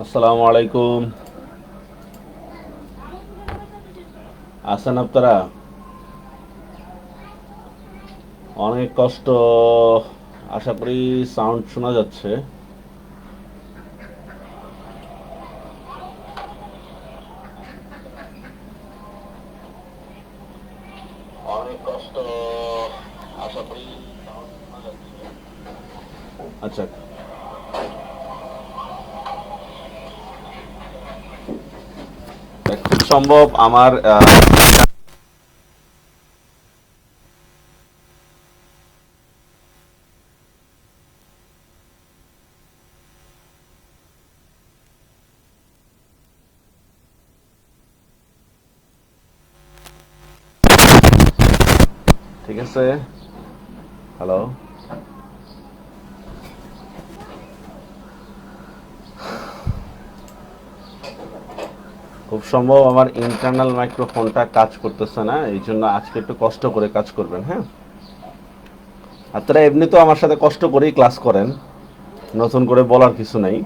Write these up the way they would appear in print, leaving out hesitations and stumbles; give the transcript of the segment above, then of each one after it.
আসসালামু আলাইকুম। আছেন আপনারা? অনেক কষ্ট। আশা করি সাউন্ড শোনা যাচ্ছে। অনেক কষ্ট। আশা করি সাউন্ড শোনা যাচ্ছে। আচ্ছা, খুব সম্ভব আমার ঠিক আছে। হ্যালো। খুব সম্ভব আমার ইন্টারনাল মাইক্রোফোনটা কাজ করতেছে না, এই জন্য আজকে একটু কষ্ট করে কাজ করবেন। হ্যাঁ, আপনারা এমনি তো আমার সাথে কষ্ট করেই ক্লাস করেন, নতুন করে বলার কিছু নাই।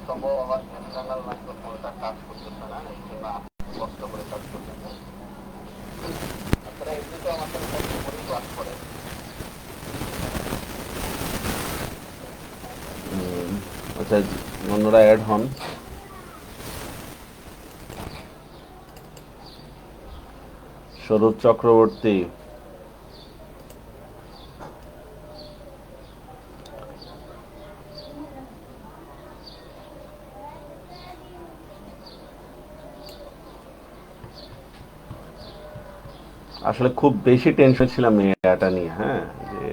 সম্ভব আমার ইন্টারনাল মাইক্রোফোনটা কাজ করতেছে না, এই জন্য কষ্ট করে কাজ করবেন। আপনারা এমনি তো আমার সাথে কষ্ট করেই ক্লাস করেন। আচ্ছা, অন্যরা অ্যাড হন। স্বরূপ চক্রবর্তী, আসলে খুব বেশি টেনশন ছিলাম এই এটা নিয়ে। হ্যাঁ, যে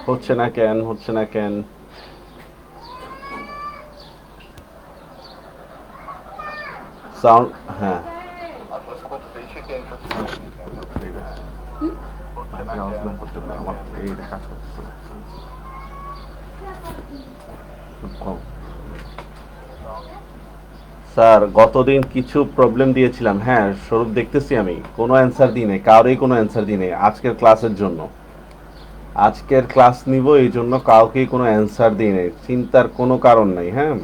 হচ্ছে না কেন, হচ্ছে না কেন। সাউন্ড, হ্যাঁ, আসলে খুব বেশি টেনশন ছিলাম। আমার এই কাজ করতেছে না। খুব কম। স্যার, গতদিন কিছু প্রবলেম দিয়েছিলাম। হ্যাঁ স্বরূপ, দেখতেছি আমি কোনো অ্যান্সার দিই নাই, কারোই কোনো অ্যান্সার দিই নাই আজকের ক্লাসের জন্য। আজকের ক্লাস নিব এই জন্য কাউকেই কোনো অ্যান্সার দিই নাই, চিন্তার কোনো কারণ নাই। হ্যাঁ,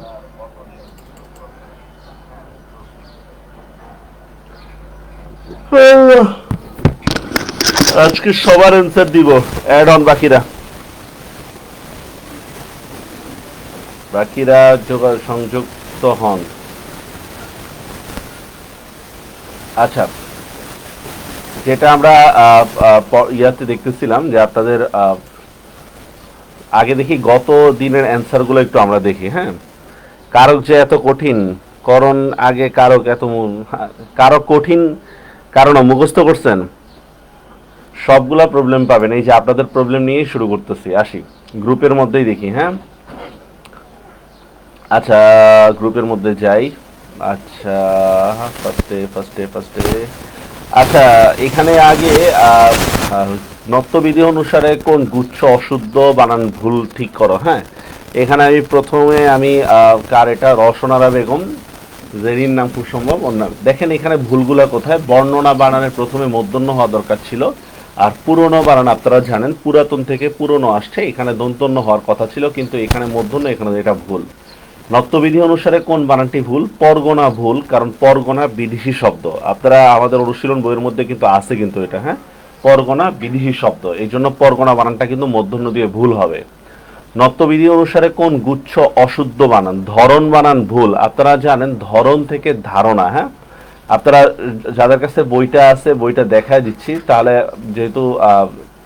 আজকে সবার অ্যান্সার দিব। অ্যাড অন বাকিরা, বাকিরা সংযুক্ত হন। আচ্ছা, যেটা আমরা ইয়াতে দেখতেছিলাম যে আপনাদের আগে দেখি গত দিনের অ্যান্সারগুলো একটু আমরা দেখি। হ্যাঁ, কারক যে এত কঠিন, করণ আগে কারক এত কারক কঠিন কারণ মুখস্থ করছেন, সবগুলা প্রবলেম পাবেন। এই যে আপনাদের প্রবলেম নিয়েই শুরু করতেছি, আসি গ্রুপের মধ্যেই দেখি। হ্যাঁ, আচ্ছা গ্রুপের মধ্যে যাই। আচ্ছা, ফার্স্টে আচ্ছা, এখানে আগে নত্যবিধি অনুসারে কোন গুচ্ছ অশুদ্ধ বানান ভুল ঠিক করো। হ্যাঁ, এখানে আমি প্রথমে কার এটা, রসনারা বেগম, জেরির নাম খুব সম্ভব ওর নাম। দেখেন এখানে ভুলগুলা কোথায়। বর্ণনা বানানের প্রথমে মূর্ধন্য হওয়া দরকার ছিল, আর পুরনো বানান আপনারা জানেন পুরাতন থেকে পুরনো আসছে, এখানে দন্তন্য হওয়ার কথা ছিল, কিন্তু এখানে মূর্ধন্য, এখানে এটা ভুল। নত্যবিধি অনুসারে কোন বানানটি ভুল? পরগনা ভুল, কারণ পরগনা বিদেশি শব্দ। আপনারা আমাদের অনুশীলন বইয়ের মধ্যে কিন্তু আছে কিন্তু এটা। হ্যাঁ, পরগনা বিদেশি শব্দ, এই জন্য পরগনা বানানটা কিন্তু মূর্ধন্য দিয়ে ভুল হবে। নত্যবিধি অনুসারে কোন গুচ্ছ অশুদ্ধ বানান? ধরন বানান ভুল। আপনারা জানেন ধরন থেকে ধারণা। হ্যাঁ, আপনারা যাদের কাছে বইটা আছে বইটা দেখায় দিচ্ছি, তাহলে যেহেতু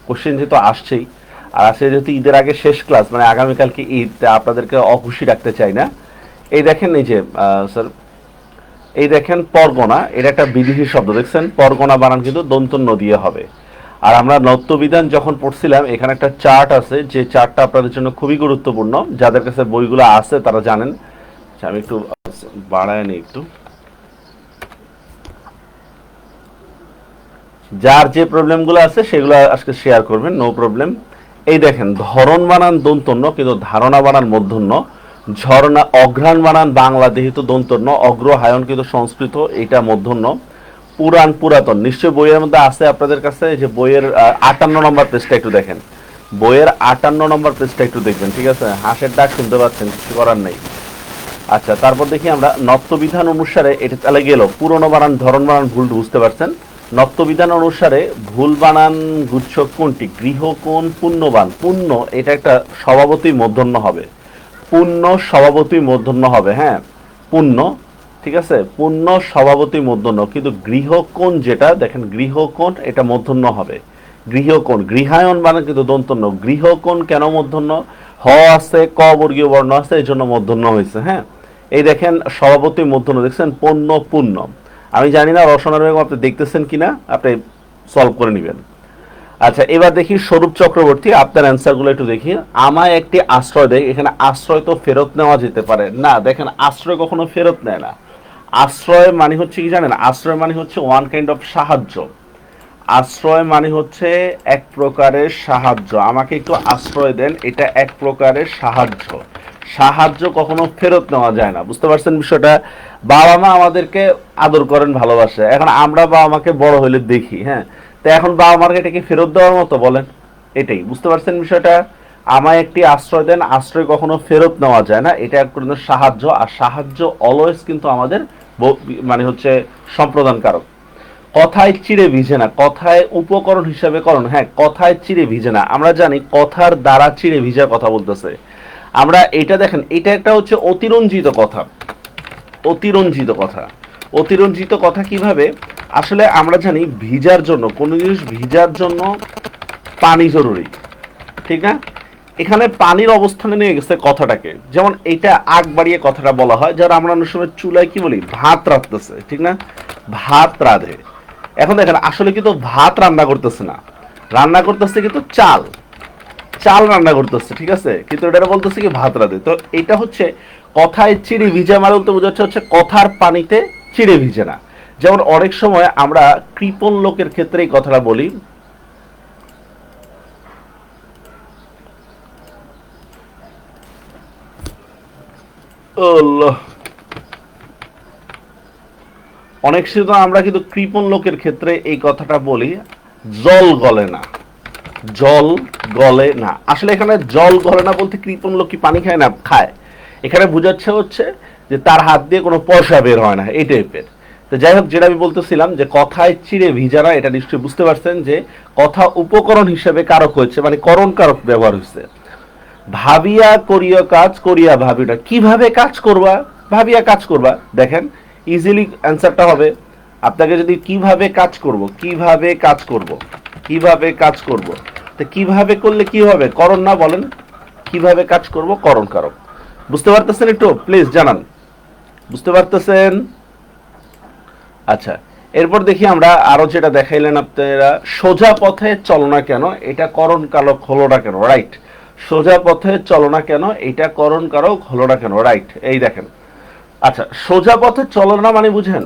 কোশ্চেন যেহেতু আসছেই, আর আজকে যেহেতু ঈদের আগে শেষ ক্লাস, মানে আগামীকালকে ঈদ, আপনাদেরকে অখুশি রাখতে চাই না। এই দেখেন, এই যে স্যার, এই দেখেন পরগনা, এটা একটা বিদেশি শব্দ, দেখছেন পরগনা বানান কিন্তু দন্তন্য দিয়ে হবে। আর আমরা নত্যবিধান যখন পড়ছিলাম, এখানে একটা চার্ট আছে, যে চার্টটা আপনাদের জন্য খুবই গুরুত্বপূর্ণ, যাদের কাছে বইগুলো আছে তারা জানেন। আচ্ছা, আমি একটু বাড়ায় নিই একটু, যার যে প্রবলেমগুলো আছে সেগুলো আজকে শেয়ার করবেন, নো প্রবলেম। এই দেখেন, ধরন বানান দন্তন্য কিন্তু ধারণা বানান মূর্ধন্য। ঝরনা, অঘ্রাণ বানান বাংলা যেহেতু দন্তন্য, অগ্রহায়ণ কিন্তু সংস্কৃত, এটা মূর্ধন্য। পুরাণ, পুরাতন নিশ্চয়ই বইয়ের মধ্যে আছে আপনাদের কাছে, যে বইয়ের 58 নম্বর পেজটা একটু দেখেন, বইয়ের 58 নম্বর পেজটা একটু দেখবেন। ঠিক আছে, হাঁসের ডাক শুনতে পাচ্ছেন, কিছু করার নেই। আচ্ছা, তারপর দেখি আমরা নত্যবিধান অনুসারে, এটা তাহলে গেল পুরনো বানান ধরন বানান ভুল বুঝতে পারছেন। নত্যবিধান অনুসারে ভুল বানান গুচ্ছ কোনটি? গৃহ কোন পুণ্যবান। পুণ্য এটা একটা স্বভাবতই মূর্ধন্য হবে, পুণ্য স্বভাবতই মূর্ধন্য হবে, হ্যাঁ পুণ্য, ঠিক আছে, পুণ্য স্বভাবতই মূর্ধন্য, কিন্তু গৃহকোণ যেটা দেখেন গৃহকোণ এটা মূর্ধন্য হবে। গৃহকোণ, গৃহায়ন মানে কিন্তু দন্তন্য। গৃহকোণ কেন মূর্ধন্য? হ আছে, ক বর্গীয় বর্ণ আছে, এই জন্য মূর্ধন্য হয়েছে। হ্যাঁ, এই দেখেন স্বভাবতই মূর্ধন্য, দেখছেন পণ্য পুণ্য। আমি জানি না রসনার বেগম আপনি দেখতেছেন কিনা, আপনি সলভ করে নেবেন। আচ্ছা, এবার দেখি স্বরূপ চক্রবর্তী, আপনার অ্যান্সারগুলো একটু দেখি। আমায় একটি আশ্রয় দেয়, এখানে আশ্রয় তো ফেরত নেওয়া যেতে পারে না, দেখেন আশ্রয় কখনো ফেরত নেয় না। আশ্রয় মানে হচ্ছে কি জানেন? আশ্রয় মানে হচ্ছে ওয়ান কাইন্ড অফ সাহায্য। আশ্রয় মানে হচ্ছে এক প্রকারের সাহায্য, আমাকে একটু আশ্রয় দেন, এটা এক প্রকারের সাহায্য। সাহায্য কখনো ফেরত নেওয়া যায় না, বুঝতে পারছেন বিষয়টা? বাবা মা আমাদেরকে আদর করেন, ভালোবাসে, এখন আমরা বাবা মাকে বড় হইলে দেখি, হ্যাঁ, তো এখন বাবা মাকে এটাকে ফেরত দেওয়ার মতো বলেন? এটাই, বুঝতে পারছেন বিষয়টা? আমায় একটি আশ্রয় দেন, আশ্রয় কখনো ফেরত নেওয়া যায় না, এটা এক প্রকারের সাহায্য। আর সাহায্য অলওয়েজ কিন্তু আমাদের মানে হচ্ছে সম্প্রদানকারক। কথায় চিড়ে ভিজে না, কথায় উপকরণ হিসাবে করণ, হ্যাঁ কথায় চিড়ে ভিজে না, আমরা জানি কথার দ্বারা চিড়ে ভিজা কথা বলতেছে আমরা। এটা দেখেন, এটা একটা হচ্ছে অতিরঞ্জিত কথা। অতিরঞ্জিত কথা, অতিরঞ্জিত কথা কিভাবে? আসলে আমরা জানি ভিজার জন্য, কোনো জিনিস ভিজার জন্য পানি জরুরি, ঠিক না? এখানে পানির অবস্থানে নিয়ে গেছে কথাটাকে, যেমন এইটা আগ বাড়িয়ে কথাটা বলা হয়, যারা আমরা অনেক সময় চুলায় কি বলি, ভাত রাঁধতেছে, ঠিক না, ভাত রাঁধে। এখন দেখেন আসলে কিন্তু ভাত রান্না করতেছে না, রান্না করতেছে কিন্তু চাল, চাল রান্না করতেছে, ঠিক আছে, কিন্তু এটা বলতেছে কি ভাত রাঁধে। তো এটা হচ্ছে কথায় চিড়ে ভিজে মানে বলতে বোঝাচ্ছে হচ্ছে কথার পানিতে চিড়ে ভিজে না। যেমন অনেক সময় আমরা কৃপণ লোকের ক্ষেত্রে এই কথাটা বলি, অনেক সময় আমরা কিন্তু কৃপণ লোকের ক্ষেত্রে এই কথাটা বলি, জল গলে না, জল গলে না। আসলে এখানে জল গলে না বলতে কৃপণ লোক কি পানি খায় না? খায়। এখানে বোঝাচ্ছে হচ্ছে যে তার হাত দিয়ে কোনো পয়সা বের হয় না, এই টাইপের। তো যাই হোক, যেটা আমি বলতেছিলাম যে কথায় চিড়ে ভিজারা, এটা নিশ্চয়ই বুঝতে পারছেন যে কথা উপকরণ হিসেবে কারক হয়েছে, মানে করণ কারক ব্যবহার হয়েছে। ভাবিয়া করিয়া কাজ, করিয়া ভাবিটা, কিভাবে কাজ করবা, ভাবিয়া কাজ করবা। দেখেন ইজিলি অ্যান্সারটা হবে আপনাকে, যদি কিভাবে কাজ করব, কিভাবে কাজ করব, কিভাবে কাজ করব, তো কিভাবে করলে কি হবে? করণ না, বলেন কিভাবে কাজ করব, করণ কারক। বুঝতে পারতেছেন? একটু প্লিজ জানান, বুঝতে পারতেছেন? আচ্ছা, এরপর দেখি আমরা আরো যেটা দেখাইলেন আপনারা, সোজা পথে চলো না কেন, এটা করণ কারক হলো না কেন? রাইট, সোজা পথে চলো না কেন, এটা করণ কারক হলো না কেন? রাইট, এই দেখেন। আচ্ছা, সোজা পথে চলো না মানে বুঝেন,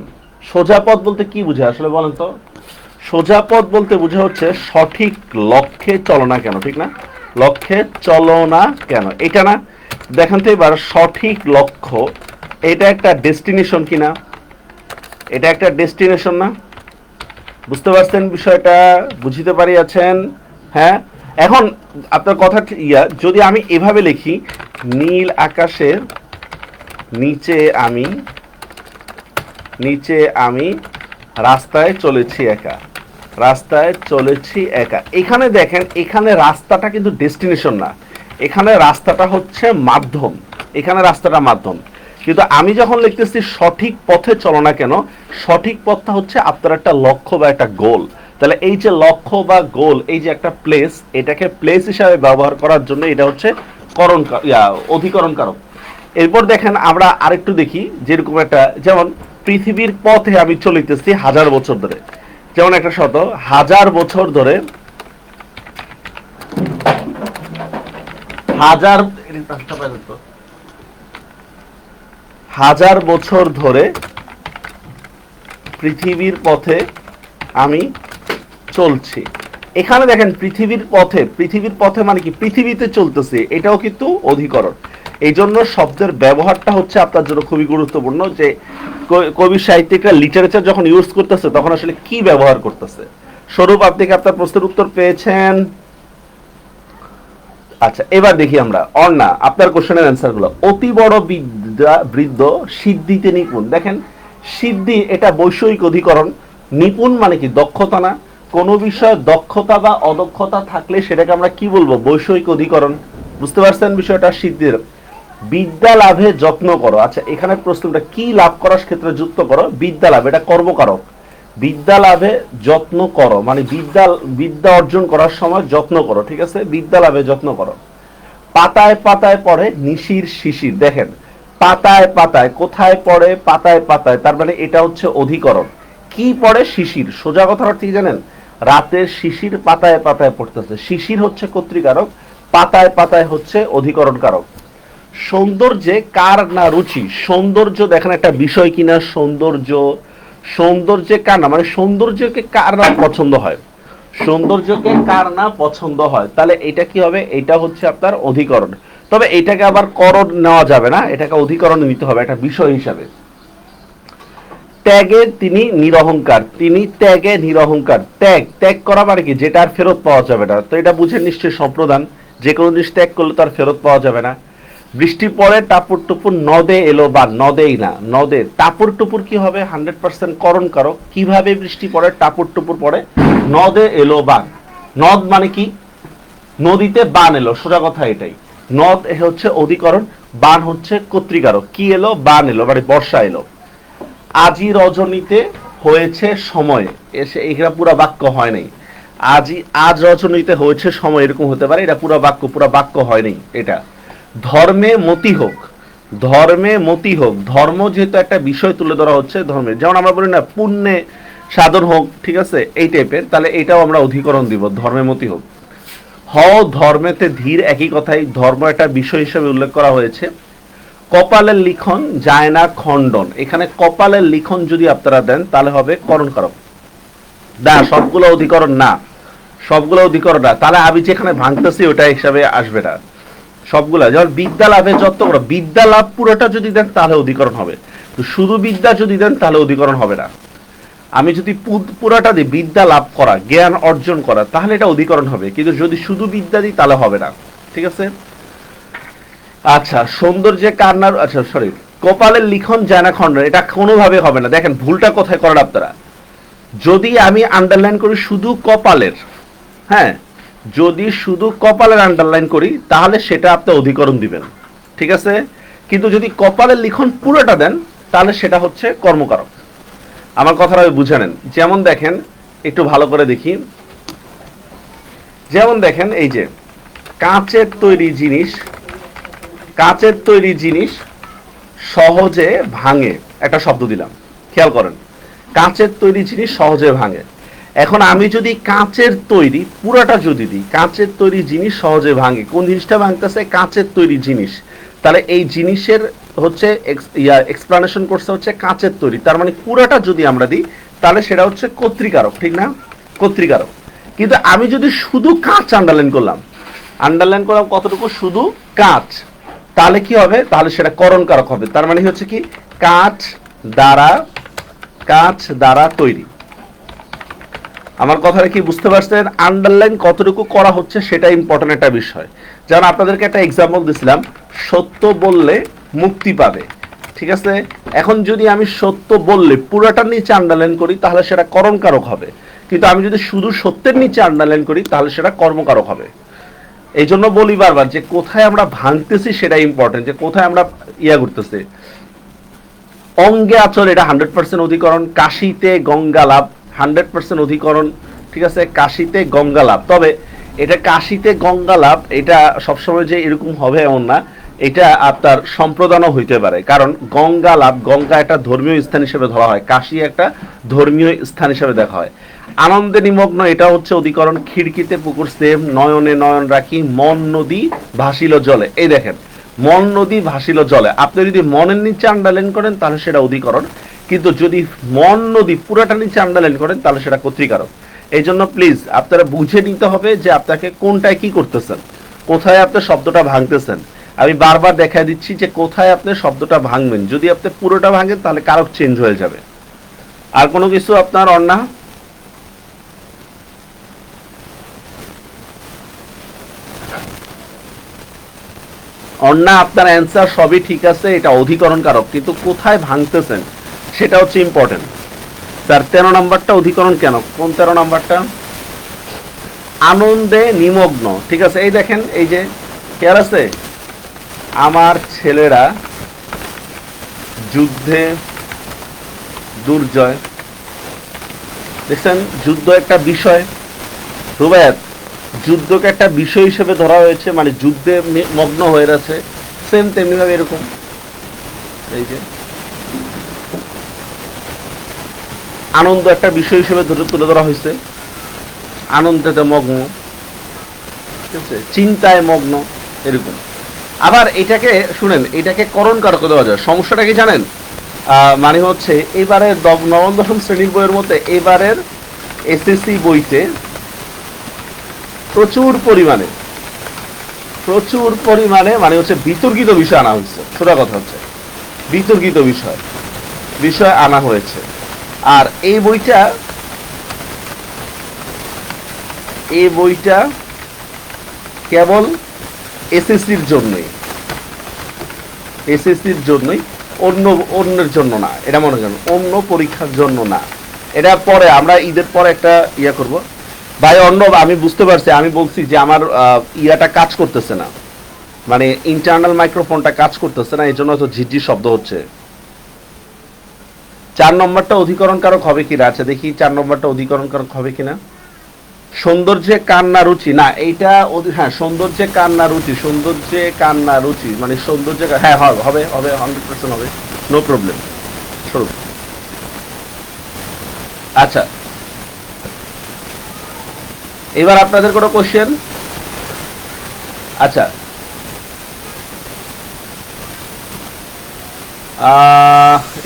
সোজা পথ বলতে কি বুঝে আসলে বলেন তো? সোজা পথ বলতে বোঝা হচ্ছে সঠিক লক্ষ্যে চলো না কেন, ঠিক না? লক্ষ্যে চলো না কেন, এটা না? দেখেন তো এবার, সঠিক লক্ষ্য এটা একটা ডেস্টিনেশন কিনা? এটা একটা ডেস্টিনেশন না? বুঝতে পারছেন বিষয়টা? বুঝতে পারিয়াছেন? হ্যাঁ, এখন আপনার কথা যদি আমি এভাবে লিখি, নীল আকাশের নিচে আমি, নিচে আমি রাস্তায় চলেছি একা, রাস্তায় চলেছি একা। এখানে দেখেন, এখানে রাস্তাটা কিন্তু ডেস্টিনেশন না, এখানে রাস্তাটা হচ্ছে মাধ্যম, এখানে রাস্তাটা মাধ্যম। কিন্তু আমি যখন লিখতেছি সঠিক পথে চলো না কেন, সঠিক পথটা হচ্ছে আপনার একটা লক্ষ্য বা একটা গোল। তাহলে এই যে লক্ষ্য বা গোল, এই যে একটা প্লেস, এটাকে প্লেস হিসাবে ব্যবহার করার জন্য এটা হচ্ছে করণ অধিকরণ কারক। এরপর দেখেন আমরা আরেকটু দেখি, যেরকম একটা, যেমন পৃথিবীর পথে আমি চলিতেছি হাজার বছর ধরে, যেমন একটা শত, হাজার বছর ধরে, হাজার হাজার বছর ধরে পৃথিবীর পথে আমি চলছি। এখানে দেখেন পৃথিবীর পথে, পৃথিবীর পথে মানে কি? পৃথিবীতে চলতেছে, এটাও কিন্তু অধিকরণ। এই জন্য শব্দের ব্যবহারটা হচ্ছে আপনার জন্য খুবই গুরুত্বপূর্ণ, যে কবি সাহিত্যিকরা লিটারেচার যখন ইউজ করতেছে তখন আসলে কি ব্যবহার করতেছে। স্বরূপ, আপনি কি আপনার প্রশ্নের উত্তর পেয়েছেন? আচ্ছা, এবার দেখি আমরা অর্ণা, আপনার কোশ্চেনের অ্যান্সার গুলো। অতি বড় বৃদ্ধ সিদ্ধিতে নিপুণ। দেখেন সিদ্ধি এটা বৈষয়িক অধিকরণ, নিপুণ মানে কি দক্ষতা না, কোনো বিষয়ে দক্ষতা বা অদক্ষতা থাকলে সেটাকে আমরা কি বলবো, বৈষয়িক অধিকরণ। বুঝতে পারছেন বিষয়টা? সিদ্ধির বিদ্যা লাভে যত্ন করো। আচ্ছা এখানে প্রশ্নটা কি লাভ করার ক্ষেত্রে যুক্ত করো, বিদ্যা লাভ, এটা কর্মকারক। বিদ্যা লাভে যত্ন করো মানে বিদ্যা অর্জন করার সময় যত্ন করো, ঠিক আছে, বিদ্যা লাভে যত্ন করো। পাতায় পাতায় পড়ে নিশির শিশির। দেখেন পাতায় পাতায় কোথায় পড়ে, পাতায় পাতায়, তার মানে এটা হচ্ছে অধিকরণ। কি পড়ে, শিশির। সোজা কথার অর্থ কি জানেন, রাতের শিশির পাতায় পাতায় পড়তেছে। শিশির হচ্ছে কর্তৃকারক, পাতায় পাতায় হচ্ছে অধিকরণ কারক। সৌন্দর্যে কার না রুচি। সৌন্দর্য দেখেন একটা বিষয় কিনা, সৌন্দর্য, সৌন্দর্যে কার না মানে সৌন্দর্যকে কার না পছন্দ হয়, সৌন্দর্যকে কার না পছন্দ হয়, তাহলে এটা কি হবে, এটা হচ্ছে আপনার অধিকরণ। তবে এটাকে আবার করণ নেওয়া যাবে না, এটাকে অধিকরণ নিতে হবে একটা বিষয় হিসাবে। ত্যাগে তিনি নিরহংকার, তিনি ত্যাগে নিরহংকার। ত্যাগ, ত্যাগ করা মানে কি, যেটা আর ফেরত পাওয়া যাবে না। তো এটা বুঝে নিশ্চয়ই সম্প্রদান, যে কোনো জিনিস ত্যাগ করলে তো আর ফেরত পাওয়া যাবে না। বৃষ্টি পড়ে টাপুর টুপুর নদে এলো বা নদেই না, নদে টাপুর টুপুর কি হবে, 100% করণ কারক। কিভাবে বৃষ্টি পড়ে টাপুর টুপুর পড়ে, নদে এলো বান। নদ মানে কি, নদীতে বান এলো, সোজা কথা এটাই। নদ হচ্ছে অধিকরণ, বান হচ্ছে কর্তৃকারক। কি এলো, বান এলো মানে বর্ষা এলো। আজি রজনীতে হয়েছে সময়, এসে এটা পুরো বাক্য হয় নাই। আজ রজনীতে হয়েছে সময়, এরকম হতে পারে, এটা পুরো বাক্য হয় নাই এটা। ধর্মে মতি হোক, ধর্মে মতি হোক, ধর্ম যেহেতু একটা বিষয় তুলে ধরা হচ্ছে ধর্মের, যেমন আমরা বলি না পুণ্যে সাধন হোক, ঠিক আছে, এই টাইপের, তাহলে এটাও আমরা অধিকরণ দিব, ধর্মে মতি হোক। ধর্মেতে ধীর, একই কথাই, ধর্ম একটা বিষয় হিসেবে উল্লেখ করা হয়েছে। কপালের লিখন যায় না খণ্ডন, এখানে কপালের লিখন যদি আপনারা দেন তাহলে হবে করণ কারক। না সবগুলো অধিকরণ না, সবগুলো অধিকরণ না, তাহলে আমি যেখানে ভাঙতেছি ওটা হিসাবে আসবে না সবগুলা। যেমন বিদ্যা লাভে যত্ন করো, বিদ্যা লাভ পুরোটা যদি দেন তাহলে অধিকরণ হবে, তো শুধু বিদ্যা যদি দেন তাহলে অধিকরণ হবে না। আমি যদি পুরাটা দিই বিদ্যা লাভ করা, জ্ঞান অর্জন করা, তাহলে এটা অধিকরণ হবে, কিন্তু যদি শুধু বিদ্যা দিই তাহলে হবে না, ঠিক আছে। আচ্ছা সৌন্দর্যে কান্নার, আচ্ছা সরি, কপালের লিখন যায় না খণ্ডন, এটা কোনোভাবে হবে না। দেখেন ভুলটা কোথায় করেন আপনারা, যদি আমি আন্ডারলাইন করি শুধু কপালের, হ্যাঁ, যদি শুধু কপালের আন্ডারলাইন করি তাহলে সেটা আপনি অধিকরণ দিবেন, ঠিক আছে, কিন্তু যদি কপালের লিখন পুরোটা দেন তাহলে সেটা হচ্ছে কর্মকারক। আমার কথাটা বুঝে নেন। যেমন দেখেন একটু ভালো করে দেখি, যেমন দেখেন এই যে কাঁচের তৈরি জিনিস, কাঁচের তৈরি জিনিস সহজে ভাঙে, একটা শব্দ দিলাম, খেয়াল করেন, কাঁচের তৈরি জিনিস সহজে ভাঙে। এখন আমি যদি কাঁচের তৈরি পুরাটা যদি দিই, কাঁচের তৈরি জিনিস সহজে ভাঙে, কোন জিনিসটা ভাঙতেছে, কাঁচের তৈরি জিনিস, তাহলে এই জিনিসের হচ্ছে এক্সপ্লানেশন করছে হচ্ছে কাঁচের তৈরি, তার মানে পুরাটা যদি আমরা দিই তাহলে সেটা হচ্ছে কর্তৃকারক, ঠিক না, কর্তৃকারক। কিন্তু আমি যদি শুধু কাঁচ আন্ডারলাইন করলাম কতটুকু, শুধু কাঁচ, তাহলে কি হবে, তাহলে সেটা করণ কারক হবে। তার মানে হচ্ছে কি, কাঁচ দ্বারা তৈরি। আমার কথাটা কি বুঝতে পারছেন? আন্ডারলাইন কতটুকু করা হচ্ছে সেটা ইম্পর্টেন্ট একটা বিষয়। যেমন আপনাদেরকে একটা এক্সাম্পল দিছিলাম, সত্য বললে মুক্তি পাবে, ঠিক আছে। এখন যদি আমি সত্য বললে পুরোটার নিচে আন্ডারলাইন করি তাহলে সেটা করণ কারক হবে, কিন্তু আমি যদি শুধু সত্যের নিচে আন্ডারলাইন করি তাহলে সেটা কর্মকারক হবে। এই জন্য বলি বারবার যে কোথায় আমরা ভাঙতেছি সেটা ইম্পর্টেন্ট, যে কোথায় আমরা করতেছি। অঙ্গে আচর, এটা 100% অধিকরণ। কাশিতে গঙ্গা লাভ, 100% অধিকরণ, ঠিক আছে, কাশিতে গঙ্গা লাভ। তবে এটা কাশিতে গঙ্গা লাভ এটা সবসময় যে এরকম হবে এমন না, এটা আপনার সম্প্রদানও হইতে পারে, কারণ গঙ্গা লাভ, গঙ্গা একটা ধর্মীয় স্থান হিসেবে ধরা হয়, কাশী একটা ধর্মীয় স্থান হিসেবে দেখা হয়। আনন্দে নিমগ্ন, এটা হচ্ছে অধিকরণ। খিড়কিতে পুকুর সেম, নয়নে নয়ন রাখি, মন নদী ভাসিল জলে। এই দেখেন মন নদী ভাসিল জলে, আপনি যদি মনের নিচে আন্ডারলাইন করেন তাহলে সেটা অধিকরণ, কিন্তু যদি মন নদী পুরাটা নিচে আন্ডারলাইন করেন তাহলে সেটা কর্তৃকারক। এই জন্য প্লিজ আপনারা বুঝে নিতে হবে যে আপনাকে কোনটায় কি করতেছেন, কোথায় আপনি শব্দটা ভাঙতেছেন। আমি বারবার দেখা দিচ্ছি যে কোথায় আপনি শব্দটা ভাঙবেন, যদি আপনি পুরোটা ভাঙেন তাহলে কারক চেঞ্জ হয়ে যাবে। আর কোনো কিছু আপনার অন্যা, অন্যা আপনার অ্যান্সার সবই ঠিক আছে, এটা অধিকরণ কারক, কিন্তু কোথায় ভাঙতেছেন সেটা হচ্ছে ইম্পর্টেন্ট। স্যার 13 নাম্বারটা অধিকরণ কেন? কোন 13 নাম্বারটা? আনন্দে নিমগ্ন। ঠিক আছে, এই দেখেন, এই যে খেয়াল আছে, আমার ছেলেরা যুদ্ধে দুর্জয়। দেখছেন, যুদ্ধ একটা বিষয়, রুবায়াত, যুদ্ধকে একটা বিষয় হিসেবে ধরা হয়েছে, মানে যুদ্ধে মগ্ন হয়ে আছে। সেম তেমনিভাবে এরকম, এই যে আনন্দ একটা বিষয় হিসেবে তুলে ধরা হয়েছে, আনন্দেতে মগ্ন, ঠিক আছে, চিন্তায় মগ্ন, এরকম। আবার এটাকে শুনেন, এটাকে করণ কারক দেওয়া যায়। সমস্যাটা কি জানেন? মানে হচ্ছে এবারের নবম দশম শ্রেণীর বইয়ের মধ্যে এবারের এসএসসি বইতে প্রচুর পরিমাণে মানে হচ্ছে বিতর্কিত বিষয় আনা হয়েছে। সোজা কথা হচ্ছে বিতর্কিত বিষয় আনা হয়েছে। আর এই বইটা কেবল এসএসসির জন্যই, অন্যের জন্য না। এটা মনে করেন অন্য পরীক্ষার জন্য না। এটা পরে আমরা ঈদের পরে একটা ইয়া করব। ভাই অর্ণব, আমি বুঝতে পারছি, আমি বলছি যে আমার ইয়াটা কাজ করতেছে না, মানে ইন্টারনাল মাইক্রোফোনটা কাজ করতেছে না, এই জন্য হয়তো ঝিঝি শব্দ হচ্ছে। 4 নম্বরটা অধিকরণ কারক হবে কিনা? আচ্ছা দেখি 4 নম্বরটা অধিকরণ কারক হবে কিনা। সৌন্দর্যে কান্না রুচি, না এইটা হ্যাঁ, সৌন্দর্যে কান্না রুচি মানে সৌন্দর্যে, হ্যাঁ হবে 100% হবে, নো প্রবলেম। স্বরূপ, আচ্ছা এবার আপনাদের কোনো কোশ্চেন? আচ্ছা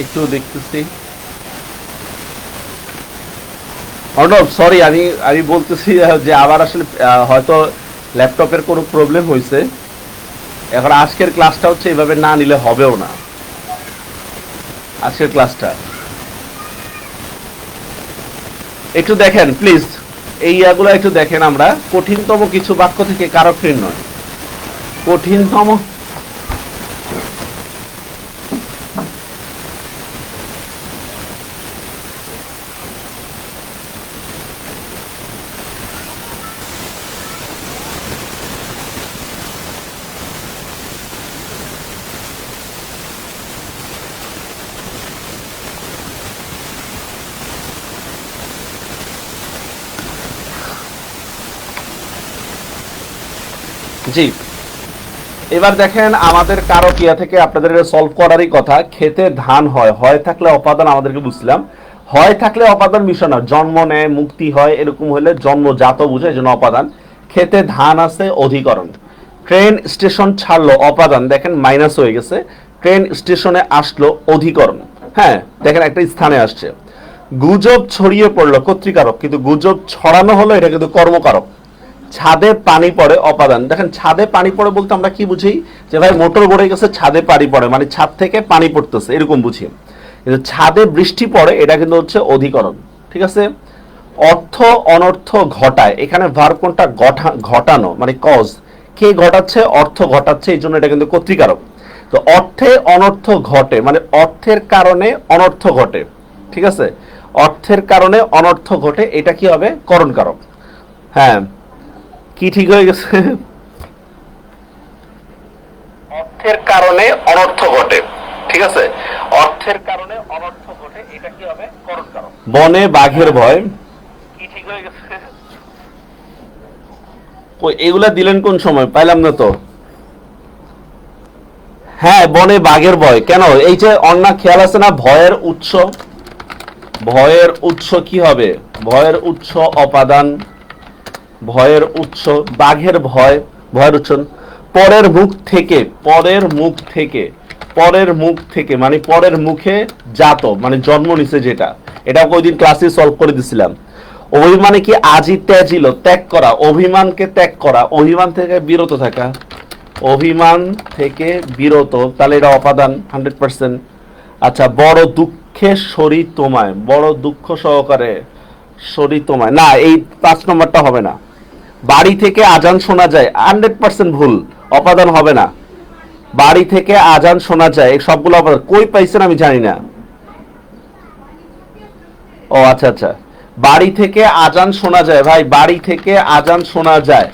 একটু দেখতেছি। অর্ণব সরি, আমি বলতেছি যে আবার আসলে হয়তো ল্যাপটপের কোনো প্রবলেম হয়েছে। এখন আজকের ক্লাসটা হচ্ছে এভাবে না নিলে হবেও না। আজকের ক্লাসটা একটু দেখেন প্লিজ, এই ইয়াগুলো একটু দেখেন। আমরা কঠিনতম কিছু বাক্য থেকে কারক নির্ণয়, কঠিনতম জি। এবার দেখেন আমাদের কারক ইয়া থেকে আপনাদের সলভ করারই কথা। খেতে ধান হয় থাকলে অপাদান, আমাদেরকে বুঝলাম হয় থাকলে অপাদান বিষয় না, জন্ম নেয় মুক্তি হয় এরকম হলে জন্মজাত বুঝে, জন্য অপাদান। খেতে ধান আছে অধিকরণ। ট্রেন স্টেশন ছাড়লো অপাদান, দেখেন মাইনাস হয়ে গেছে, ট্রেন স্টেশনে আসলো অধিকরণ। হ্যাঁ দেখেন একটা স্থানে আসছে। গুজব ছড়িয়ে পড়লো কর্তৃকারক, কিন্তু গুজব ছড়ানো হলো এটা কিন্তু কর্মকারক। ছাদে পানি পড়ে অপাদান, দেখেন ছাদে পানি পড়ে বলতে আমরা কি বুঝি, যে ভাই মোটর গড়ে গেছে ছাদে পানি পড়ে, মানে ছাদ থেকে পানি পড়তেছে এরকম বুঝি। কিন্তু ছাদে বৃষ্টি পড়ে এটা কিন্তু হচ্ছে অধিকরণ। ঠিক আছে। অর্থ অনর্থ ঘটায়, এখানে ভার্ব কোনটা? ঘটানো, মানে কজ। কে ঘটাচ্ছে? অর্থ ঘটাচ্ছে, এই জন্য এটা কিন্তু কর্তৃকারক। তো অর্থে অনর্থ ঘটে, মানে অর্থের কারণে অনর্থ ঘটে। ঠিক আছে, অর্থের কারণে অনর্থ ঘটে, এটা কি হবে? করণ কারক। হ্যাঁ কি ঠিক হয়ে গেছে? অর্থের কারণে অনর্থ ঘটে, ঠিক আছে, অর্থের কারণে অনর্থ ঘটে, এটা কি হবে? করণ কারক। বনে বাঘের ভয়, কি ঠিক হয়ে গেছে? এগুলা দিলেন কোন সময়? পাইলাম না তো। হ্যাঁ বনে বাঘের ভয় কেন? এই যে অন্যা খেয়াল আছে না, ভয়ের উৎস কি হবে? ভয়ের উৎস অপাদান, ভয়ের উৎস বাঘের ভয়, ভয়ের উৎস পরের মুখ থেকে মানে পরের মুখে জাত, মানে জন্ম নিছে যেটা, এটা ওই দিন ক্লাসে সলভ করে দিছিলাম। অভিমানে কি? আজি ত্যাজিল, ত্যাগ করা, অভিমানকে ত্যাগ করা, অভিমান থেকে বিরত থাকা, অভিমান থেকে বিরত, তাহলে এটা অপাদান 100%। আচ্ছা বড় দুঃখে শরী তোমায়, বড় দুঃখ সহকারে শরী তোমায়, না এই 5 নম্বরটা হবে না। বাড়ি থেকে আজান শোনা যায়, 100% ভুল, অপাদান হবে না। বাড়ি থেকে আজান শোনা যায়, এই সবগুলো অপাদান কই পাইছেন আমি জানি না। ও আচ্ছা আচ্ছা, বাড়ি থেকে আজান শোনা যায়, ভাই বাড়ি থেকে আজান শোনা যায়,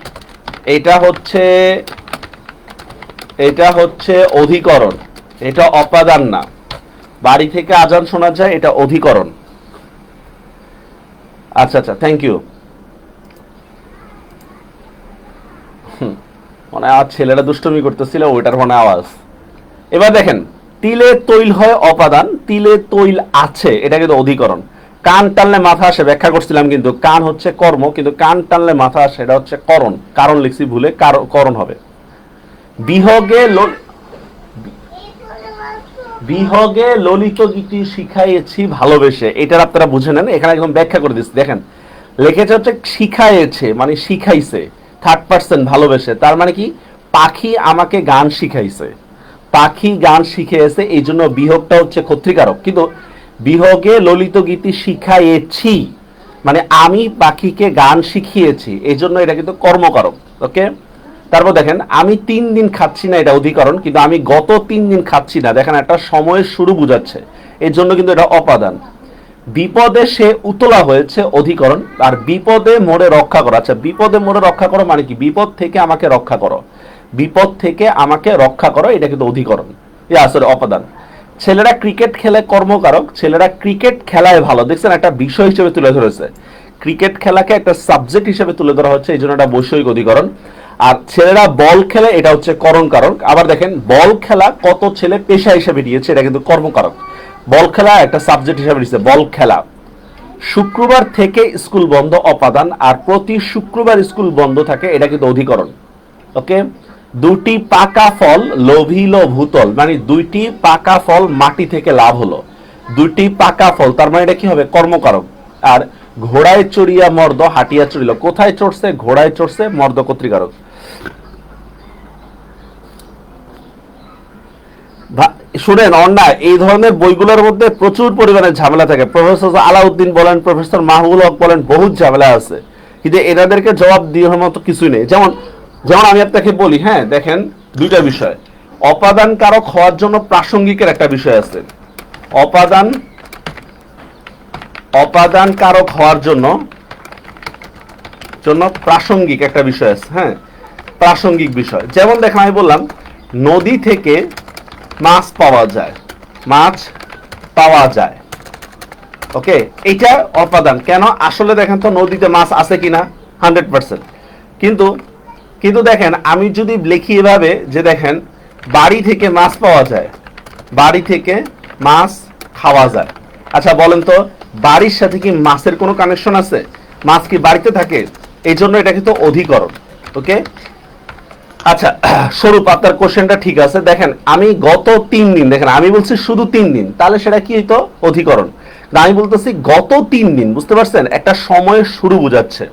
এটা হচ্ছে অধিকরণ, এটা অপাদান না। বাড়ি থেকে আজান শোনা যায় এটা অধিকরণ। আচ্ছা আচ্ছা, থ্যাংক ইউ। মানে আজ ছেলেরা দুষ্টুমি করতেছিল, ওইটার মানে আওয়াজ। এবার দেখেন, তিলে তৈল হয় অপাদান, তিলে তৈল আছে এটা কিন্তু অধিকরণ। কান টানলে মাথা আসে ব্যাখ্যা করছিলাম, কিন্তু কান হচ্ছে কর্ম, কিন্তু কান টানলে মাথা আসে এটা হচ্ছে করণ। কারণ লিখছি ভুলে, করণ হবে। বিহগে ললিত গীতি শিখাইয়েছি ভালোবেসে, এটার আপনারা বুঝে নেন, এখানে একদম ব্যাখ্যা করে দিচ্ছি। দেখেন লিখেছে হচ্ছে শিখাইয়েছে মানে শিখাইছে, থার্ড পার্সন ভালোবেসে, তার মানে কি পাখি আমাকে গান শিখাইছে, পাখি গান শিখিয়েছে, এই জন্য বিহগটা হচ্ছে কর্তৃকারক। কিন্তু বিহগে ললিত গীতি শিখাইয়েছি মানে আমি পাখিকে গান শিখিয়েছি, এই জন্য এটা কিন্তু কর্মকারক। ওকে, তারপর দেখেন আমি 3 দিন খাচ্ছি না, এটা অধিকরণ, কিন্তু আমি গত 3 দিন খাচ্ছি না, দেখেন একটা সময়ের শুরু বুঝাচ্ছে, এর জন্য কিন্তু এটা অপাদান। বিপদে সে উতলা হয়েছে অধিকরণ, আর বিপদে মোরে রক্ষা করো, আচ্ছা বিপদে মোরে রক্ষা করো মানে কি বিপদ থেকে আমাকে রক্ষা করো, বিপদ থেকে আমাকে রক্ষা করো, এটা কিন্তু অধিকরণ, আসলে অপাদান। ছেলেরা ক্রিকেট খেলে কর্মকারক, ছেলেরা ক্রিকেট খেলায় ভালো, দেখছেন একটা বিষয় হিসেবে তুলে ধরেছে, ক্রিকেট খেলাকে একটা সাবজেক্ট হিসেবে তুলে ধরা হচ্ছে, এই জন্য এটা বৈষয়িক অধিকরণ। আর ছেলেরা বল খেলে এটা হচ্ছে করণ কারক। আবার দেখেন বল খেলা কত ছেলে পেশা হিসেবে নিয়েছে, এটা কিন্তু কর্মকারক। বল খেলা একটা সাবজেক্ট হিসেবে নিয়েছে, বল খেলা। শুক্রবার থেকে স্কুল বন্ধ অপাদান, আর প্রতি শুক্রবার স্কুল বন্ধ থাকে, এটা কিন্তু অধিকরণ। ওকে, দুটি পাকা ফল লোভিল ভূতল মানে দুইটি পাকা ফল মাটি থেকে লাভ হলো, দুইটি পাকা ফল, তার মানে এটা কি হবে কর্মকারক। আর ঘোড়ায় চড়িয়া মর্দ হাটিয়া চড়িল, কোথায় চড়ছে ঘোড়ায় চড়ছে, মর্দ কর্তৃকারক। শুনেন অন্যায়, এই ধরনের বইগুলোর মধ্যে প্রচুর পরিমাণে ঝামেলা থাকে, প্রফেসর আলাউদ্দিন বলেন, প্রফেসর মাহবুল হক বলেন, বহুত ঝামেলা আছে, কিন্তু এনাদেরকে জবাব দেওয়ার মতো কিছুই নেই। যেমন যেমন আমি আপনাকে বলি, হ্যাঁ দেখেন দুইটা বিষয়, অপাদান কারক হওয়ার জন্য প্রাসঙ্গিকের একটা বিষয় আছে, অপাদান কারক হওয়ার জন্য প্রাসঙ্গিক একটা বিষয় আছে, হ্যাঁ প্রাসঙ্গিক বিষয়। যেমন দেখেন আমি বললাম নদী থেকে মাছ পাওয়া যায়, মাছ পাওয়া যায়, ওকে, এটা অপাদান। কেন? আসলে দেখেন তো নদীতে মাছ আছে কিনা, 100%। কিন্তু দেখেন আমি যদি লিখি এভাবে যে দেখেন বাড়ি থেকে মাছ পাওয়া যায়, বাড়ি থেকে মাছ খাওয়া যায়, আচ্ছা বলেন তো বাড়ির সাথে কি মাছের কোনো কানেকশন আছে? মাছ কি বাড়িতে থাকে? এই জন্য এটা কিন্তু অধিকরণ। ওকে, আচ্ছা স্বরূপ আপনার কোশ্চেনটা ঠিক আছে। দেখেন আমি গত 3 দিন, দেখেন আমি বলছি শুধু 3 দিন, তাহলে সেটা কি হইতো অধিকরণ। আমি বলতেছি গত 3 দিন, বুঝতে পারছেন, একটা সময়ের শুরু বোঝাচ্ছে,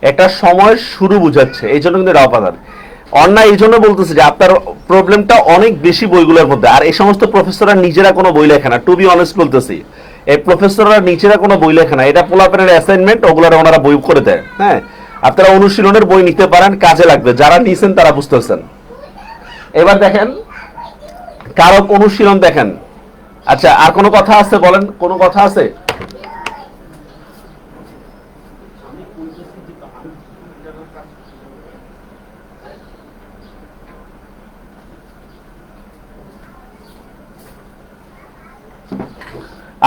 একটা সময়ের শুরু বোঝাচ্ছে, এই জন্য কিন্তু এটা অপাদান। অন্যায় এই জন্য বলতেছি যে আপনার প্রবলেমটা অনেক বেশি বইগুলোর মধ্যে, আর এই সমস্ত প্রফেসররা নিজেরা কোনো বই লেখে না, টু বি অনেস্ট বলতেছি, এই প্রফেসররা নিজেরা কোনো বই লেখে না, এটা পোলাপেনের অ্যাসাইনমেন্ট, ওগুলোর ওনারা বই করে দেয়। হ্যাঁ, আপনারা অনুশীলনের বই নিতে পারেন, কাজে লাগবে, যারা নিছেন তারা বুঝতেছেন। এবার দেখেন কারক অনুশীলন দেখেন। আচ্ছা আর কোনো কথা আছে বলেন, কোনো কথা আছে?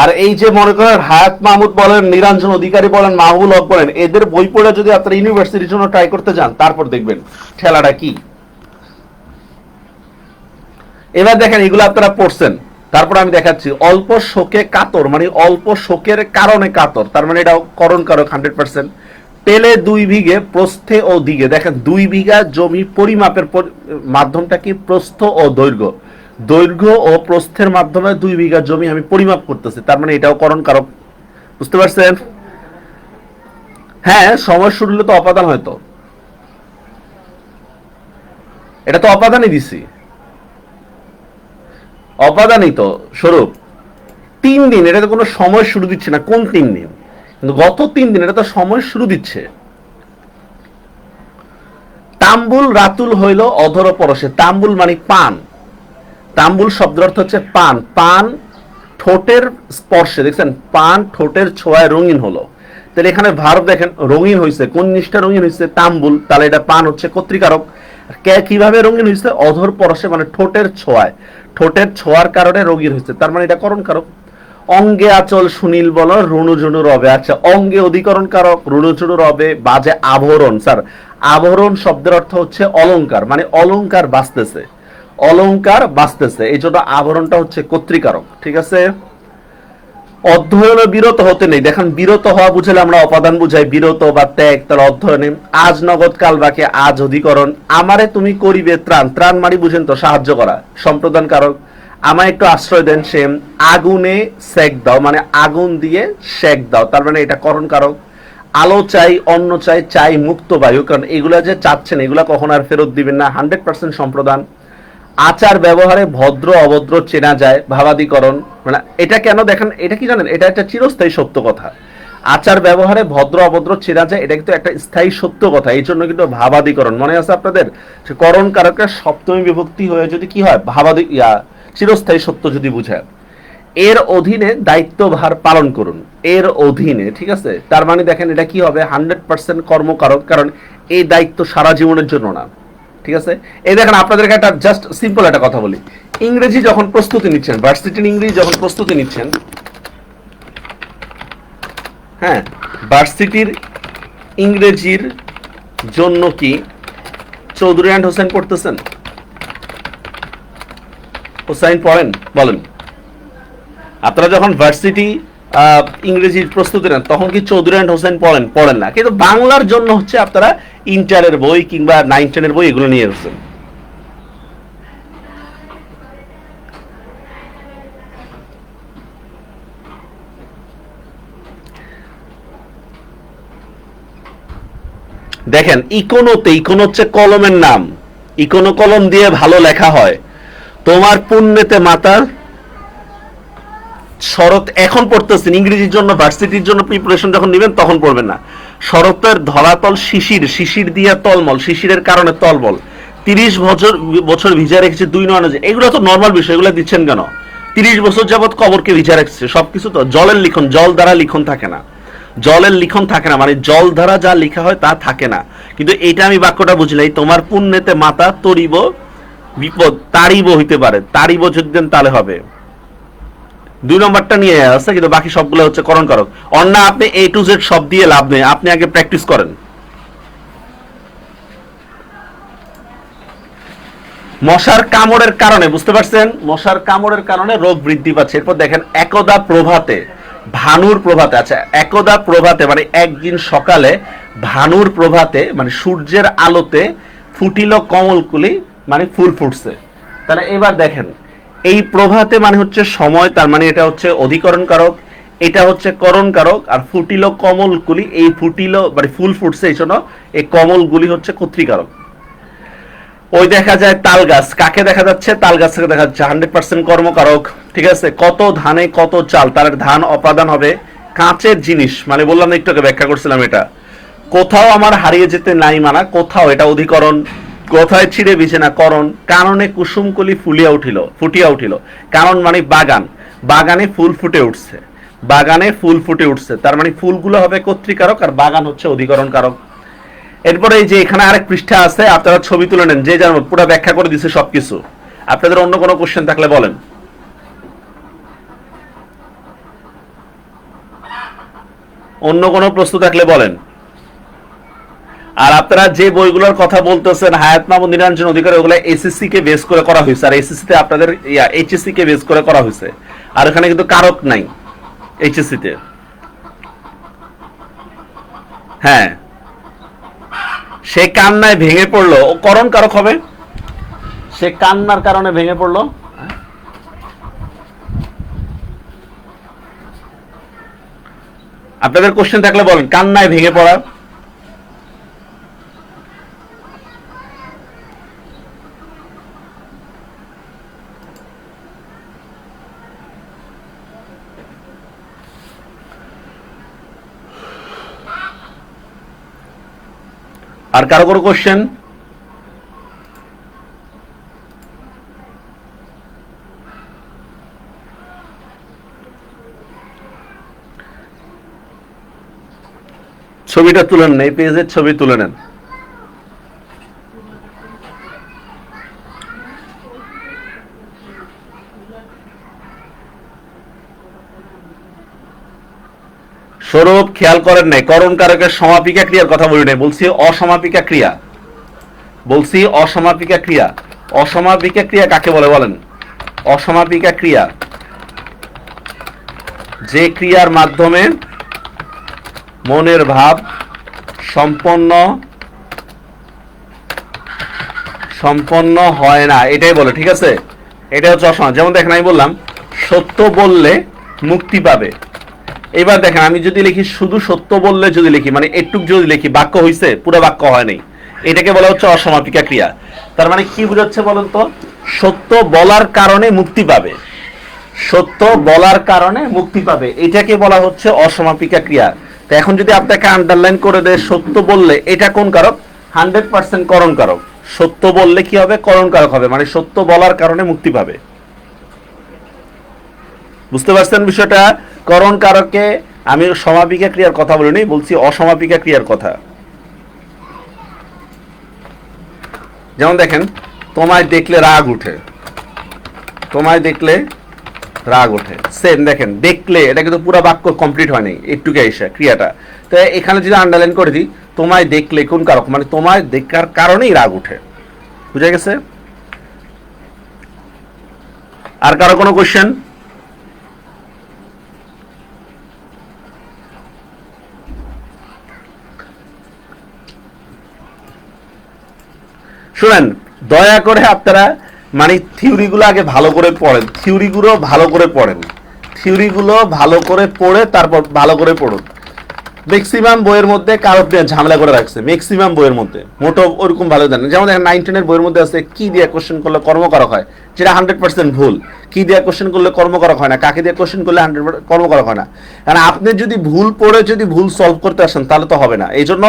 আর এই যে মনে করেন হায়াত মাহমুদ বলেন, নিরঞ্জন অধিকারী বলেন, মাহবুল হক বলেন, এদের বই পড়ে যদি আপনারা ইউনিভার্সিটির জন্য ট্রাই করতে যান, তারপর দেখবেন ঠেলাটা কি। এবার দেখেন এগুলো আপনারা পড়ছেন, তারপর আমি দেখাচ্ছি অল্প শোকে কাতর মানে অল্প শোকের কারণে কাতর, তার মানে এটা করণ কারক 100%। পেলে 2 বিঘে প্রস্থে ও দিকে, দেখেন 2 বিঘা জমি পরিমাপের মাধ্যমটা কি প্রস্থ ও দৈর্ঘ্য, দৈর্ঘ্য ও প্রস্থের মাধ্যমে 2 বিঘা জমি আমি পরিমাপ করতেছি, তার মানে এটাও করণ কারক, বুঝতে পারছেন? হ্যাঁ সময় শুরু হলে তো অপাদান হয়তো, এটা তো অপাদানই দিছি, অপাদানই তো স্বরূপ। 3 দিন, এটা তো কোনো সময় শুরু দিচ্ছে না, কোন 3 দিন? কিন্তু গত 3 দিন, এটা তো সময় শুরু দিচ্ছে। তাম্বুল রাতুল হইল অধর পরশে, তাম্বুল মানে পান, তাম্বুল শব্দের অর্থ হচ্ছে পান। পান ঠোঁটের স্পর্শে, দেখছেন, পান ঠোঁটের ছোঁয়ায় রঙিন হলো। তাহলে এখানে ভার্ব দেখেন রঙিন হয়েছে, কোন জিনিসটা রঙিন হয়েছে? তাম্বুল। তাহলে এটা পান হচ্ছে কর্তৃকারক। কিভাবে রঙিন হয়েছে? অধর পরশে, মানে ঠোঁটের ছোঁয়ায়, ঠোঁটের ছোঁয়ার কারণে রঙিন হয়েছে, তার মানে এটা করণ কারক। অঙ্গে আচল সুনীল বল রুণুঝুণু রবে। আচ্ছা, অঙ্গে অধিকরণ কারক, রুণুঝুণু রবে। বাজে আভরণ, স্যার আভরণ শব্দের অর্থ হচ্ছে অলংকার, মানে অলংকার বাঁচতেছে, অলংকার বাঁচতেছে, এই জন্য আভরণটা হচ্ছে কর্তৃকারক। ঠিক আছে। অধ্যয়নে বিরত হতে নেই। দেখেন বিরত হওয়া বুঝলে আমরা অপাদান বুঝাই, বিরত বা ত্যাগ, তার অধ্যয়নে। আজ নগদ কাল বাকি, আজ অধিকরণ। আমারে তুমি করিবে ত্রাণ, ত্রাণ মানে বুঝেন তো সাহায্য করা, সম্প্রদান কারক। আমায় একটু আশ্রয় দেন, সেম। আগুনে সেক দাও, মানে আগুন দিয়ে সেক দাও, তার মানে এটা করণ কারক। আলো চাই, অন্ন চাই, চাই মুক্ত বায়ু, কারণ এগুলা যে চাচ্ছেন এগুলা কখন আর ফেরত দিবেন না, 100% সম্প্রদান। আচার ব্যবহারে ভদ্র অভদ্র চেনা যায়, ভাবাদিকরণ। মানে এটা কেন দেখেন, এটা কি জানেন, এটা একটা চিরস্থায়ী সত্য কথা। আচার ব্যবহারে ভদ্র অভদ্র চেনা যায়, এটা কিন্তু একটা স্থায়ী সত্য কথা, এই জন্য কিন্তু ভাবাদিকরণ। মনে আছে আপনাদের, করণ কারকের সপ্তমী বিভক্তি হয়ে যদি কি হয়, ভাবাদি চিরস্থায়ী সত্য যদি বুঝায়। এর অধীনে দায়িত্বভার পালন করুন, এর অধীনে, ঠিক আছে। তার মানে দেখেন এটা কি হবে, 100% কর্মকারক, কারণ এই দায়িত্ব সারা জীবনের জন্য না। ঠিক আছে। এই দেখেন আপনাদেরকে একটা জাস্ট সিম্পল একটা কথা বলি, ইংরেজি যখন প্রস্তুতি নিচ্ছেন, ভার্সিটির ইংরেজি যখন প্রস্তুতি নিচ্ছেন, হ্যাঁ, ভার্সিটির ইংরেজির জন্য কি চৌধুরী অ্যান্ড হোসেন পড়তেছেন? হোসাইন পড়েন, বলেন। আপনারা যখন ভার্সিটি ইংরেজির প্রস্তুতি নেন তখন কি চৌধুরী অ্যান্ড হোসেন পড়েন? পড়েন না। কিন্তু বাংলার জন্য হচ্ছে আপনারা ইন্টারের বই কিংবা 9-10 বই এগুলো নিয়ে এসেছেন। দেখেন ইকোনোতে, ইকোনো হচ্ছে কলমের নাম, ইকোনো কলম দিয়ে ভালো লেখা হয়। তোমার পুণ্যেতে মাতার শরৎ, এখন পড়তেছেন ইংরেজির জন্য, ভার্সিটির জন্য প্রিপারেশন যখন নেবেন তখন পড়বেন না। শরতের ধরাতল শিশির, শিশির দিয়া তলমল, শিশিরের কারণে তলমল। 30 বছর ভিজা রেখেছে 2 নয়, এগুলো তো নর্মাল বিষয়, এগুলো দিচ্ছেন কেন? 30 বছর যাবৎ কবরকে ভিজা রেখেছে, সবকিছু তো জলের লিখন, জল দ্বারা লিখন থাকে না, জলের লিখন থাকে না, মানে জল দ্বারা যা লেখা হয় তা থাকে না। কিন্তু এটা আমি বাক্যটা বুঝলাই, তোমার পুণ্যেতে মাতা তরিব বিপদ, তারিব হইতে পারে, তারিব যদি দেন তাহলে হবে। 2 নম্বরটা নিয়ে আসছে, কিন্তু বাকি সবগুলো হচ্ছে করণ কারক। অন্য আপনি A to Z সব দিয়ে লাভ নেই, আপনি আগে প্র্যাকটিস করেন। মশার কামড়ের কারণে, বুঝতে পারছেন, মশার কামড়ের কারণে রোগ বৃদ্ধি পাচ্ছে। এরপর দেখেন একদা প্রভাতে, ভানুর প্রভাতে। আচ্ছা, একদা প্রভাতে মানে একদিন সকালে, ভানুর প্রভাতে মানে সূর্যের আলোতে, ফুটিল কমলকুলি মানে ফুল ফুটছে। তাহলে এবার দেখেন এই প্রভাতে মানে হচ্ছে সময়, তার মানে এটা হচ্ছে অধিকরণ কারক, এটা হচ্ছে করণ কারক। আর ফুটিল কমলকুলি, এই ফুটিল মানে ফুল ফুটছে, এই জন্য এই কমলগুলি হচ্ছে কর্তৃকারক। ওই দেখা যায় তাল গাছ, কাকে দেখা যাচ্ছে? তাল গাছকে দেখা যাচ্ছে, 100% কর্মকারক। ঠিক আছে। কত ধানে কত চাল, তার ধান অপাদান হবে। কাঁচের জিনিস মানে বললাম একটু আগে ব্যাখ্যা করছিলাম এটা। কোথাও আমার হারিয়ে যেতে নাই মানা, কোথাও এটা অধিকরণ। কোথায় ছিঁড়ে বিছে না, করণ। কারণে কুসুমকলি ফুটিয়া উঠিল, কারণ মানে বাগান, বাগানে ফুল ফুটে উঠছে, বাগানে ফুল ফুটে উঠছে, তার মানে ফুলগুলো হবে কর্তৃকারক আর বাগান হচ্ছে অধিকরণ কারক। এরপরে এই যে এখানে আরেক পৃষ্ঠা আছে, আপনারা ছবি তুলে নেন, যে যার পুরো ব্যাখ্যা করে দিচ্ছে সবকিছু। আপনাদের অন্য কোনো কোশ্চেন থাকলে বলেন, অন্য কোনো প্রশ্ন থাকলে বলেন। আর আপনারা যে বইগুলোর কথা বলতেছেন হায়াত মাহমুদ নিরঞ্জন অধিকারী, ওগুলো এসএসসি কে বেস করে করা হয়েছে, আর এসএসসি তে আপনাদের এইচএসসি কে বেস করে করা হয়েছে, আর এখানে কিন্তু কারক নাই এইচএসসি তে। হ্যাঁ, সে কান্নায় ভেঙে পড়লো, ও করণ কারক হবে, সে কান্নার কারণে ভেঙে পড়লো। আপনাদের কোশ্চেন থাকলে বলেন, কান্নায় ভেঙে পড়া। আর কারো কোনো কোশ্চেন? ছবিটা তুলে নেন, এই পেজের ছবি তুলে নেন। স্বরূপ খেয়াল করেন নাই, করণ কারকের সমাপিকা ক্রিয়ার কথা বলি নাই, বলছি অসমাপিকা ক্রিয়া, বলছি অসমাপিকা ক্রিয়া। অসমাপিকা ক্রিয়া কাকে বলে বলেন? অসমাপিকা ক্রিয়া যে ক্রিয়ার মাধ্যমে মনের ভাব সম্পন্ন হয় না, এটাই বলে, ঠিক আছে? এটা হচ্ছে অসমান। যেমন দেখেন আমি বললাম সত্য বললে মুক্তি পাবে। এবার দেখেন আমি যদি লিখি শুধু সত্য বললে যদি লিখি, মানে একটুক যদি লিখি, বাক্য হইছে, পুরো বাক্য হয় নাই, এটাকে বলা হচ্ছে অসমাপিকা ক্রিয়া। তার মানে কি বুঝাচ্ছে বলেন তো? সত্য বলার কারণে মুক্তি পাবে, সত্য বলার কারণে মুক্তি পাবে, এটাকে বলা হচ্ছে অসমাপিকা ক্রিয়া। তো এখন যদি আপনাকে আন্ডারলাইন করে দেয় সত্য বললে, এটা কোন কারক? 100% করণ কারক। সত্য বললে কি হবে? করণ কারক হবে, মানে সত্য বলার কারণে মুক্তি পাবে। বুঝতে পারছেন বিষয়টা? করণ কারকে আমি সমাপিকা ক্রিয়ার কথা বলিনি, বলছি অসমাপিকা ক্রিয়ার কথা। যেমন দেখেন তোমায় দেখলে রাগ উঠে, তোমায় দেখলে রাগ ওঠে, সেম দেখেন দেখলে, এটা কিন্তু পুরো বাক্য কমপ্লিট হয়নি, একটুকে এসে ক্রিয়াটা। তো এখানে যদি আন্ডারলাইন করে দিই তোমায় দেখলে কোন কারক, মানে তোমায় দেখার কারণেই রাগ উঠে। বুঝা গেছে? আর কারো কোনো কোশ্চেন? শুনেন, দয়া করে আপনারা মানে থিওরিগুলো আগে ভালো করে পড়েন, থিওরিগুলো ভালো করে পড়েন, থিওরিগুলো ভালো করে পড়ে তারপর ভালো করে পড়ুন। ম্যাক্সিমাম বইয়ের মধ্যে কারক নিয়ে ঝামেলা করে রাখছে, ম্যাক্সিমাম বইয়ের মধ্যে মোটো ওরকম ভালো জানেন। যেমন দেখেন 9-10 বইয়ের মধ্যে আছে কি দিয়ে কোশ্চেন করলে কর্মকারক হয়, যেটা 100% ভুল। কি দিয়ে কোশ্চেন করলে কর্মকারক হয় না, কাকে দিয়ে কোশ্চেন করলে 100% কর্মকারক হয় না। কারণ আপনি যদি ভুল পড়ে যদি ভুল সলভ করতে আসেন তাহলে তো হবে না। এই জন্য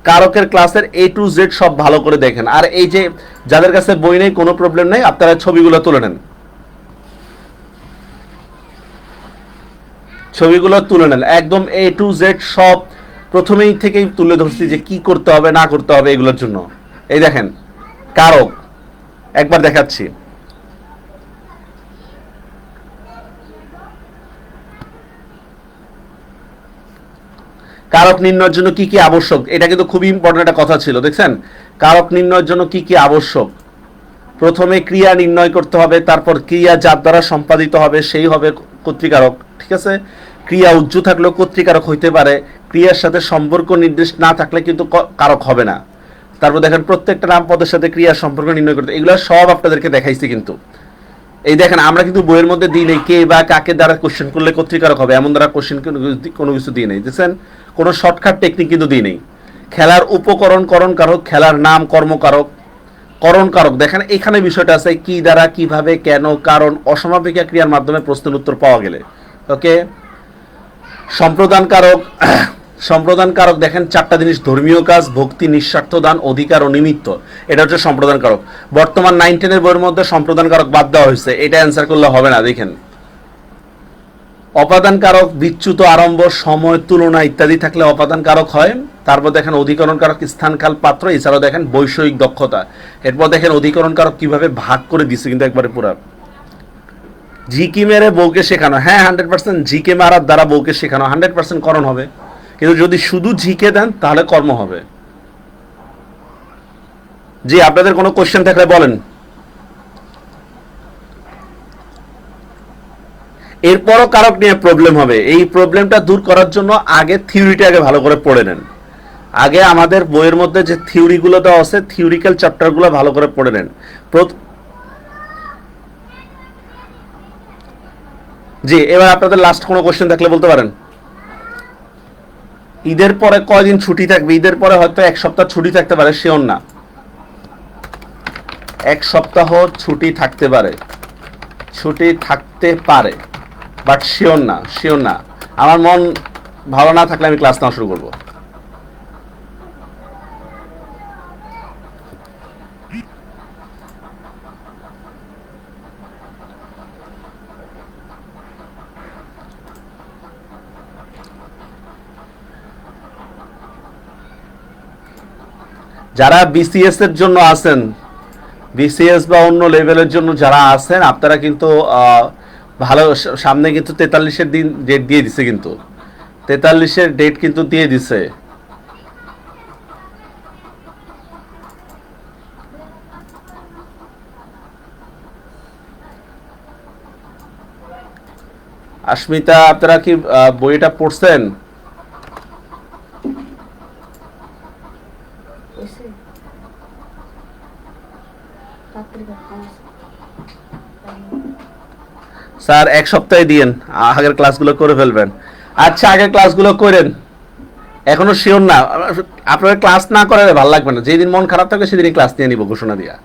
কারকের ক্লাসের A to Z সব ভালো করে দেখেন। আর এই যে যাদের কাছে বই নেই, কোনো প্রবলেম নেই, আপনারা ছবিগুলো তুলে নেন, ছবিগুলো তুলে নেন একদম A to Z সব প্রথমেই থেকেই তুলে ধরছি যে কি করতে হবে না করতে হবে এগুলোর জন্য। এই দেখেন কারক, একবার দেখাচ্ছি। কারক নির্ণয়ের জন্য কি কি আবশ্যক, এটা কিন্তু খুবই ইম্পর্টেন্ট একটা কথা ছিল। দেখছেন কারক নির্ণয়ের জন্য কি কি আবশ্যক? প্রথমে ক্রিয়া নির্ণয় করতে হবে, তারপর ক্রিয়া যার দ্বারা সম্পাদিত হবে সেই হবে কর্তৃকারক, ঠিক আছে? ক্রিয়া উজ্জ্ব থাকলেও কর্তৃকারক হইতে পারে, ক্রিয়ার সাথে সম্পর্ক নির্দেশ না থাকলে কিন্তু কারক হবে না। তারপর দেখেন প্রত্যেকটা নামপদের সাথে ক্রিয়ার সম্পর্ক নির্ণয় করতে, এগুলো সব আপনাদেরকে দেখাইছি। কিন্তু এই দেখেন আমরা কিন্তু বইয়ের মধ্যে দিই নেই কে বা কাকে দ্বারা কোশ্চেন করলে কর্তৃকারক হবে, এমন দ্বারা কোশ্চেন কোনো কিছু দিই নেই। দেখছেন কোনো শর্টকাট টেকনিক কিন্তু দিই নেই। খেলার উপকরণ করণ কারক, খেলার নাম কর্মকারক, করণ কারক। দেখেন এখানে বিষয়টা আছে কি দ্বারা, কিভাবে, কেন, কারণ, অসমাপিকা ক্রিয়ার মাধ্যমে প্রশ্নের উত্তর পাওয়া গেলে। ওকে, সম্প্রদান কারক। সম্প্রদান কারক দেখেন 4টা জিনিস: ধর্মীয় কাজ, ভক্তি, নিঃস্বার্থ দান, অধিকার ও নিমিত্ত। এটা হচ্ছে সম্প্রদান কারক। বর্তমান 9-10 বইয়ের মধ্যে সম্প্রদান কারক বাদ দেওয়া হয়েছে, এটা অ্যান্সার করলে হবে না। দেখেন অপাদান কারক, বিচ্যুত, আরম্ভ, সময়, তুলনা ইত্যাদি থাকলে অপাদান কারক হয়। তারপর দেখেন অধিকরণ কারক, স্থান, কাল, পাত্র। এছাড়াও দেখেন বৈষয়িক দক্ষতা। এরপর দেখেন অধিকরণ কারক কিভাবে ভাগ করে দিচ্ছে, কিন্তু একবারে পুরা ঝিকি মেরে বউকে শেখানো। হ্যাঁ 100% ঝিকে মারার দ্বারা বউকে শেখানো 100% করণ হবে, কিন্তু যদি শুধু ঝিকে দেন তাহলে কর্ম হবে। জি, আপনাদের কোনো কোশ্চেন থাকলে বলেন। এরপরও কারক নিয়ে প্রবলেম হবে, এই প্রবলেমটা দূর করার জন্য আগে থিওরিটা আগে ভালো করে পড়ে নেন। আগে আমাদের বইয়ের মধ্যে যে থিওরিগুলো দেওয়া আছে, থিওরিক্যাল চ্যাপ্টারগুলো ভালো করে পড়ে নেন। জি, এবার আপনাদের লাস্ট কোনো কোশ্চেন থাকলে বলতে পারেন। ঈদের পরে কয়দিন ছুটি থাকবে? ঈদের পরে হয়তো 1 সপ্তাহ ছুটি থাকতে পারে, শিওর না। 1 সপ্তাহ ছুটি থাকতে পারে, ছুটি থাকতে পারে, বাট শিওর না, শিওর না। আমার মন ভালো না থাকলে আমি ক্লাস নেওয়া শুরু করবো। যারা বিসিএস এর জন্য আছেন, বিসিএস বা অন্য লেভেলের জন্য যারা আছেন, আপনারা কিন্তু ভালো, সামনে কিন্তু 43-এর দিন ডেট দিয়ে দিছে, কিন্তু 43-এর ডেট কিন্তু দিয়ে দিছে। আস্মিতা, আপনারা কি বইটা পড়ছেন? স্যার এক সপ্তাহে দিয়েন, আগের ক্লাসগুলো করে ফেলবেন। আচ্ছা, আগের ক্লাসগুলো করেন, এখনো শিওর না। আপনার ক্লাস না করালে ভালো লাগবে না। যেদিন মন খারাপ থাকে সেদিনই ক্লাস নিয়ে নিব ঘোষণা দিয়া।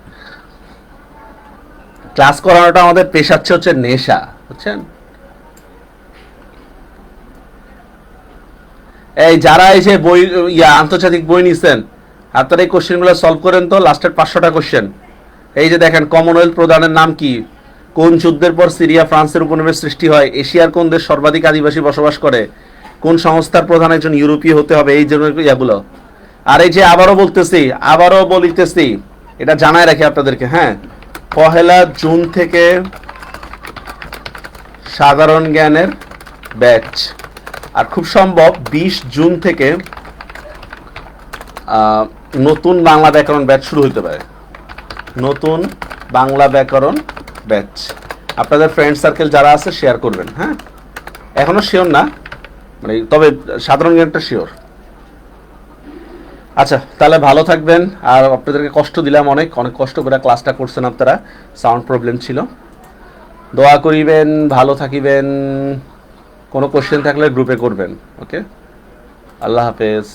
ক্লাস করানোটা আমাদের পেশা, হচ্ছে নেশা, বুঝছেন? এই যারা এসে বই আন্তর্জাতিক বই নিছেন, আপনারা এই কোশ্চেনগুলো সলভ করেন তো, লাস্টের 500টা কোশ্চেন। এই যে দেখেন, কমনওয়েলথ প্রধানের নাম কি? কোন যুদ্ধের পর সিরিয়া ফ্রান্সের উপনিবেশ সৃষ্টি হয়? এশিয়ার কোন দেশ সর্বাধিক আদিবাসী বসবাস করে? কোন সংস্থার প্রধান একজন ইউরোপীয় হতে হবে? এই জন্য ইয়াগুলো। আর এই যে আবারও বলিতেছি, এটা জানায় রাখি আপনাদেরকে, হ্যাঁ, 1 জুন থেকে সাধারণ জ্ঞানের ব্যাচ, আর খুব সম্ভব 20 জুন থেকে নতুন বাংলা ব্যাকরণ ব্যাচ শুরু হতে পারে। নতুন বাংলা ব্যাকরণ ব্যাচ আপনাদের ফ্রেন্ড সার্কেল যারা আছে শেয়ার করবেন। হ্যাঁ, এখনো শিওর না, মানে তবে সাধারণ জ্ঞানটা শিওর। আচ্ছা, তাহলে ভালো থাকবেন। আর আপনাদেরকে কষ্ট দিলাম, অনেক কষ্ট করে ক্লাসটা করছেন আপনারা, সাউন্ড প্রবলেম ছিল। দোয়া করিবেন, ভালো থাকিবেন। কোনো কোশ্চেন থাকলে গ্রুপে করবেন। ওকে, আল্লাহ হাফেজ।